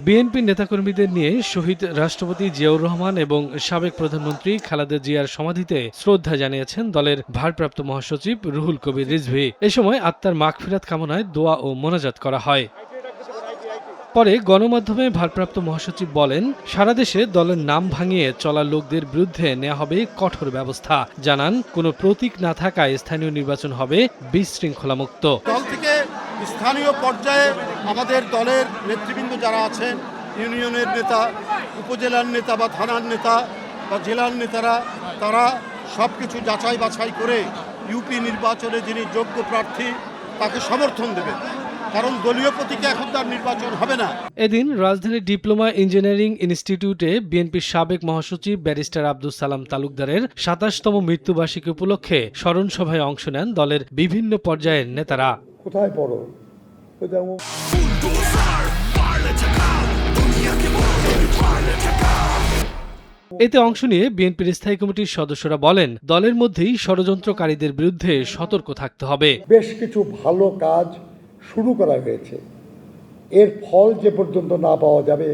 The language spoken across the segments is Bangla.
বিএনপি নেতাকর্মীদের নিয়ে শহীদ রাষ্ট্রপতি জিয়াউর রহমান এবং সাবেক প্রধানমন্ত্রী খালেদা জিয়ার সমাধিতে শ্রদ্ধা জানিয়েছেন দলের ভারপ্রাপ্ত মহাসচিব রুহুল কবির রিজভী। এ সময় আত্মার মাগফিরাত কামনায় দোয়া ও মোনাজাত করা হয়। পরে গণমাধ্যমে ভারপ্রাপ্ত মহাসচিব বলেন, সারা দেশে দলের নাম ভাঙিয়ে চলা লোকদের বিরুদ্ধে নেওয়া হবে কঠোর ব্যবস্থা। জানান, কোনো প্রতীক না থাকায় স্থানীয় নির্বাচন হবে বিশৃঙ্খলামুক্ত। দল থেকে স্থানীয় পর্যায়ে আমাদের দলের নেতৃবৃন্দ যারা আছেন, ইউনিয়নের নেতা, উপজেলার নেতা বা থানার নেতা বা জেলার নেতারা, তারা সব কিছু যাচাই বাছাই করে ইউপি নির্বাচনে যিনি যোগ্য প্রার্থী তাকে সমর্থন দেবেন, কারণ দলীয় প্রতীকে এখন তার নির্বাচন হবে না। এদিন রাজধানীর ডিপ্লোমা ইঞ্জিনিয়ারিং ইনস্টিটিউটে বিএনপির সাবেক মহাসচিব ব্যারিস্টার আব্দুস সালাম তালুকদারের ২৭তম মৃত্যুবার্ষিকী উপলক্ষে স্মরণ সভায় অংশ নেন দলের বিভিন্ন পর্যায়ের নেতারা। কোথায় পড়ো? এতে অংশ নিয়ে বিএনপির স্থায়ী কমিটির সদস্যরা বলেন, দলের মধ্যেই ষড়যন্ত্রকারীদের বিরুদ্ধে সতর্ক থাকতে হবে। বেশ কিছু ভালো কাজ শুরু করা হয়েছে, এর ফল যে পর্যন্ত না পাওয়া যাবে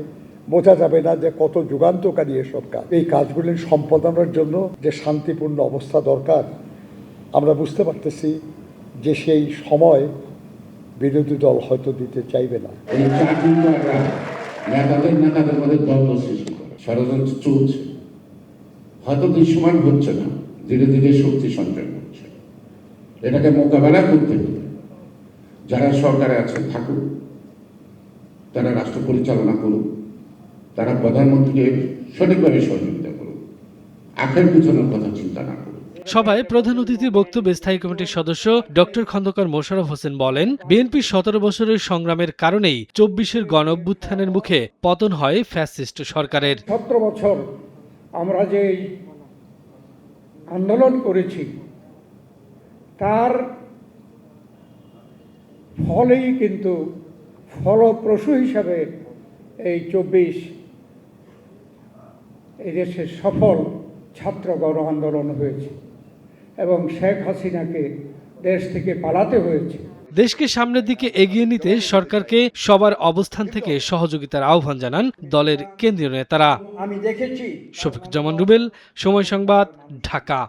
বোঝা যাবে না যে কত যুগান্তকারী এসব কাজ। এই কাজগুলি সম্পাদনের জন্য যে শান্তিপূর্ণ অবস্থা দরকার, আমরা বুঝতে পারতেছি যে সেই সময় বিরোধী দল হয়তো দিতে চাইবে না। নেতাদের মধ্যে দ্বন্দ্ব সৃষ্টি করে ষড়যন্ত্র চলছে, হয়তো দৃশ্যমান হচ্ছে না, ধীরে ধীরে শক্তি সঞ্চয় করছে। এটাকে মোকাবেলা করতে হলে যারা সরকারে আছেন থাকুক, তারা রাষ্ট্র পরিচালনা করুক, তারা প্রধানমন্ত্রীকে সঠিকভাবে সহযোগিতা করুক, আখের পিছনের কথা চিন্তা না করুক। সভায় প্রধান অতিথির বক্তব্যে স্থায়ী কমিটির সদস্য ডক্টর খন্দকার মোশাররফ হোসেন বলেন, বিএনপির ১৭ বছরের সংগ্রামের কারণেই ২৪-এর গণঅভ্যুত্থানের মুখে পতন হয় ফ্যাসিস্ট সরকারের। ১৭ বছর আমরা যে আন্দোলন করেছি তার ফলেই কিন্তু ফলপ্রসূ হিসাবে এই ২৪ এই দেশের সফল ছাত্র গণ আন্দোলন হয়েছে এবং শেখ হাসিনাকে দেশ থেকে পালাতে হয়েছে। দেশকে সামনের দিকে এগিয়ে নিতে সরকারকে সবার অবস্থান থেকে সহযোগিতার আহ্বান জানান দলের কেন্দ্রীয় নেতারা। আমি দেখেছি। শফিকুজ্জামান রুবেল, সময় সংবাদ, ঢাকা।